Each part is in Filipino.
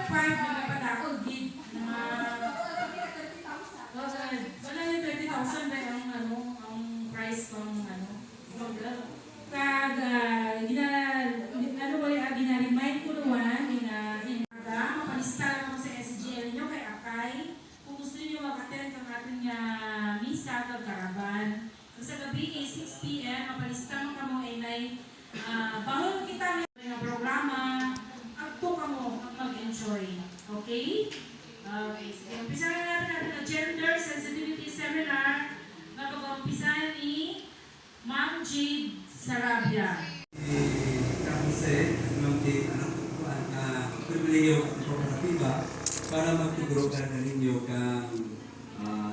5 nagpapadakol gid na wala yung 30,000 na ang ang price pang kag gina-remind ko naman mapalista ako sa SGL nyo kay Akay kung gusto niyo mag-attend ang ating misa kag karaban. Sa gabi 6 PM mapalista mo kamo ay bahol kita ng programa agto kamo mag-enjoy. Okay? Okay. Umpisa na natin ang gender sensitivity seminar na pag-umpisa ni Ma'am Jade Sarabia. Kasi Ma'am Jade, pribileyo at informativa para magtugro ka na ninyo kang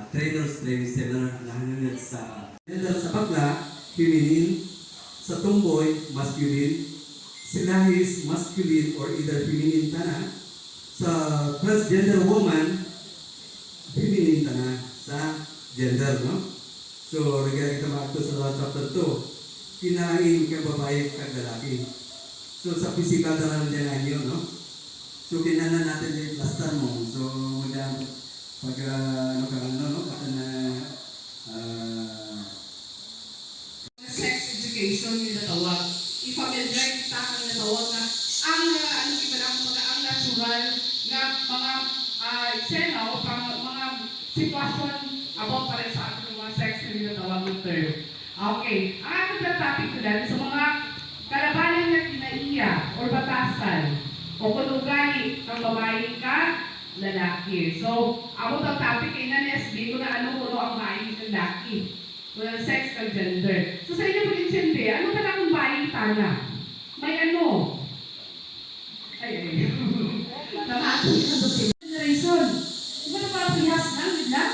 trainers training seminar na hanunod sa gender sa bagla, feminine, sa tomboy, masculine, silahis, masculine or either feminine tana, sa transgender woman, feminine tana sa gender, no? So, regarding ka mga sa chapter 2, kinain ka babae ka lalaki. So, sa physical talagang dyan yun, no? So, kinanan natin yung plaster mo. So, magandang pag, sex education yung natawag. I-familiarize kita ang natawag na ang natural na mga eksena o mga sitwasyon about para sa ating mga sex na yung natawag ng term. Okay. Ang ating na topic ko dahil sa mga kalabanan na kinaiya o batasan o kung ugali ng babae ka, lalaki. So, ako ang topic ay na-SB ko na ano ang bahay ng lalaki. Walang sex kag gender. So, sa inyo pag-intindi, ano ka lang ang bahay tana? May ano? Ay. Nakasin ka doon. Generation. Diba na parang pihas lang, diba?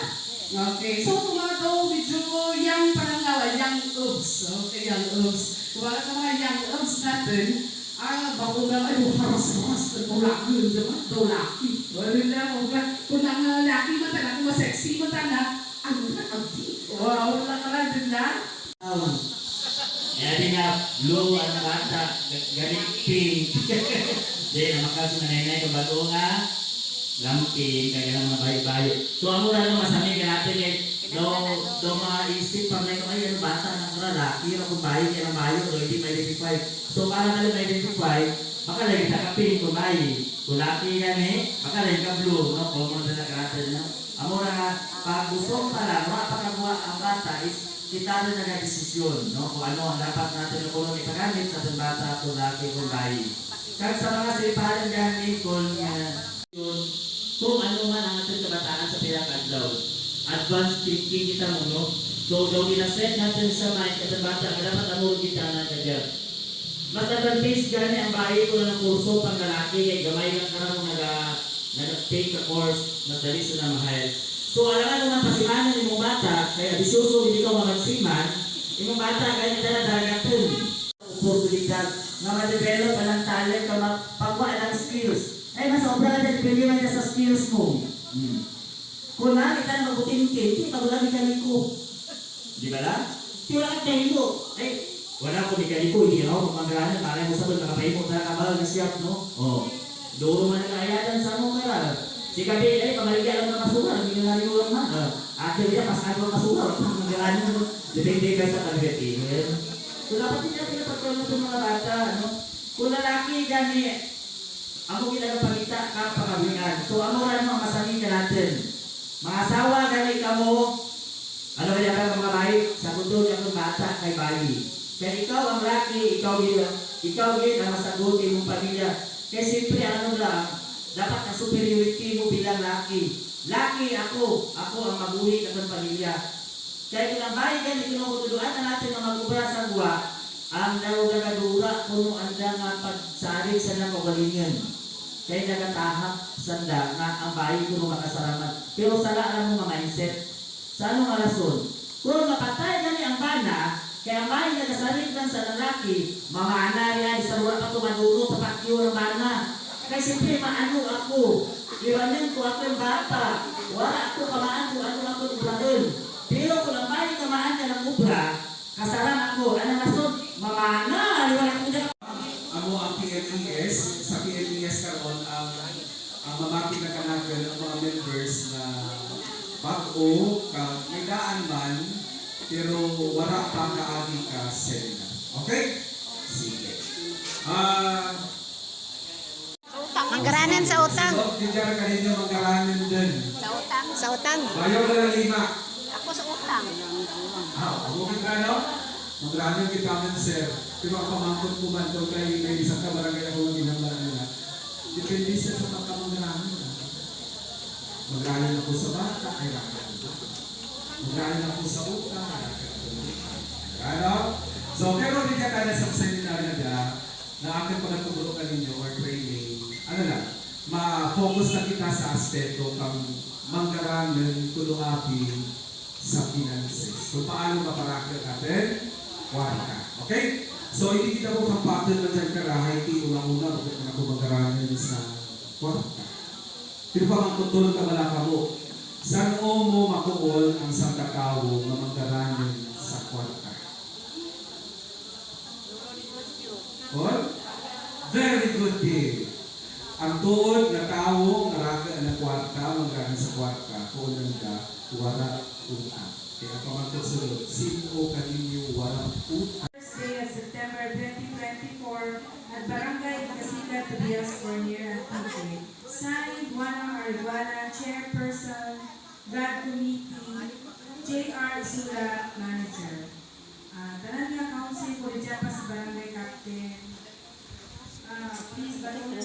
Okay. So, kung mga daw, medyo young parang young oops. Okay, young oops. Kung mga mga young oops natin, bago na haras-haras na tulaki, diba? Tulaki. Wala na, kung ang lalaki mo talaga, kung masexy mo talaga, ano na, wow, wala ka lang din na? Kaya nga, blue, ang bata, galing pink. Di, namakasi na nanay ng bago nga, lamping, kaya lang mga bayo-bayo. So, ang mura nung masamig natin eh, do maisip pa may ay, ano bata ng lalaki, ano kung bayo, kaya ng bayo, so hindi ma-identify. So, para nalang ma-identify, baka lagi ka pink, kung bayo. Kung laki yan eh, baka lagi ka blue, no? Kung muna na natin, no? Ang mura nga, pag gusto pa lang, mapakagawa ang bata is kita rin nag-desisyon, no? Kung ano ang dapat natin yung kulong ipagamit sa ating bata, kung laki, kung bayi. Kahit sa mga silipahan gani, kung ano man ang ating kabataan sa pinakadlaw, advanced thinking kita mo, no? So, daw nila-set natin sa mind, katang bata, dapat amuro kita na kagyan. Mas advantage gani ang bayi ko ng kurso pang lalaki, kay gamay lang ka na nag-take a course, madali sila mahal. So, alam naman pasimanan ng mong bata, kaya bisyoso hindi ka magsiman, yung bata kaya nila daragatan. Oportunidad na ma-develop ka ng talent ka mapagwa ng skills. Ay, mas obra na depende man sa skills mo. Kung nakita na mabutingkin, hindi ka wala may kaliko. Di ba lang? Hindi wala kang kaliko. Ay, wala ko may kaliko, hindi ako magmanggalan, malay mo sabon, nakapahimok na kabal na siyap, no? Doon man nakayadan sa mo kaya. Si Kabi, ay, pamaligyan lang ng masuha, hindi na rin lang na. Akhir niya, pas ano masuha, panggalan nyo, depende ka sa pagdating. So, dapat din natin napagkaroon ng mga bata, no? Kung lalaki, gani, ako ginagapagita ka pagkabingan. So, ano rin mga masamin ka natin? Mga asawa, gani ka mo, ano kaya ka mga bayi, sa kundo niya kong bata kay bayi. Kaya ikaw ang laki, ikaw din ang masagutin mong pamilya. Kaya siyempre, ano lang, dapat na superiority mo bilang laki. Laki ako ang mabuhi ng pamilya. Kaya kung ang bayi ganit, kinukutuluan na natin na mag-ubra sa guwa, ang narugagadura kuno anda nga pagsarig sa nakagalingan. Kaya nagatahak sanda nga ang bayi kuno makasalamat. Pero sala lang mo mindset. Sa anong rason? Kung mapatay gani ang bana, kaya ang bayi nagasarig lang sa lalaki, mga anak yan, sa mula pa tumaduro sa pakyo ng bana. Kaya siyempre, maano ako. Iwanan ko ako yung bata. Wala ako kamaan kung ano ako ubrahin. Pero kung ang bayi kamaan ka ng ubra, kasaran ako. Ano nasod? Mamana! Iwanan ko dyan. Amo ang PMES. Sa PMES karon ang ang mga members na bag-o, may daan man, pero wala pa kaagi ka seminar. Okay? Sige. Manggaranan sa utang. So, diyan ka ninyo manggaranan din. Sa utang. Bayaw na lang 5. Ako sa utang. Huwag ka no? Magranan kita man, sir. Pero ang pamangkot ko man daw kay may isang kabarangay ako ng ginamara nila. Depende sa pagkamangranan. Magranan ako sa bata, ay rakan. Magranan ako sa utang, ay rakan. Ano? So, pero hindi ka na sa seminar na akin pagkatuguro ka ninyo or training, ano lang, ma-focus na kita sa aspeto kang manggaranan, tulungapin sa finances. Kung paano maparakit natin, warka. Okay? So, hindi kita ko kapatid na dyan karahay, ti unang-una, bakit na ako maggaranan sa warka. Pero pa ang tutulog ka malaka mo, saan mo makuol ang isang kakao na maggaranan sa warka? All? Very good deal. Ang tuod na tao, naraga na kwarta, magagamit sa kwarta, kung nanda, wala utang. Kaya pamagkasunod, sino kaninyo wala utang? Thursday of September 2024 at Barangay Casica Tobias Bornier Antique. Signed, Juana Ariguana, Chairperson, God Committee, J.R. Isula, Manager. Tanan niya council, po rin sa Barangay Captain. Please, balik mo